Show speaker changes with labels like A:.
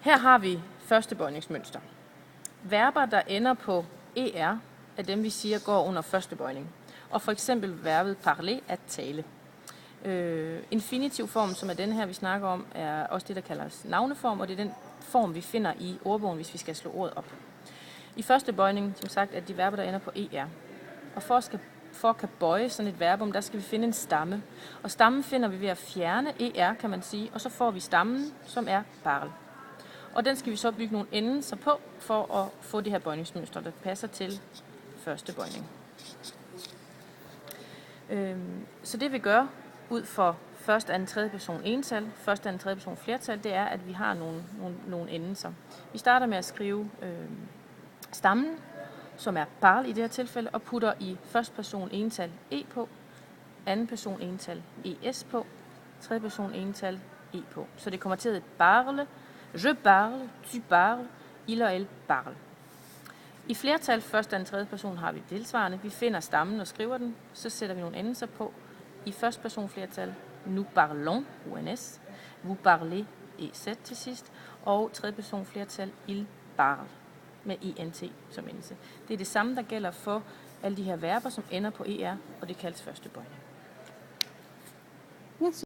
A: Her har vi første bøjningsmønster. Verber, der ender på er, er dem, vi siger går under første bøjning. Og for eksempel verbet parler, at tale. Infinitiv form, som er den her, vi snakker om, er også det, der kaldes navneform, og det er den form, vi finder i ordbogen, hvis vi skal slå ordet op. I første bøjning, som sagt, er de verber, der ender på er. Og for at kan bøje sådan et verbum, der skal vi finde en stamme. Og stammen finder vi ved at fjerne er, kan man sige, og så får vi stammen, som er parle. Og den skal vi så bygge nogle endelser på, for at få det her bøjningsmønster, der passer til første bøjning. Så det vi gør ud for første, anden, tredje person ental, første, anden, tredje person flertal, det er, at vi har nogle endelser. Vi starter med at skrive stammen, som er parle i det her tilfælde, og putter i første person ental på, anden person ental es på, tredje person ental på. Så det kommer til at hedde parle, je parle, tu parles, il og elle parle. I flertal, første, anden, tredje person har vi tilsvarende. Vi finder stammen og skriver den, så sætter vi nogle endelser på. I første person flertal, nous parlons, uns, vous parlez, ez til sidst. Og tredje person flertal, il parle, med int som endelse. Det er det samme, der gælder for alle de her verber, som ender på er, og det kaldes første bøjning.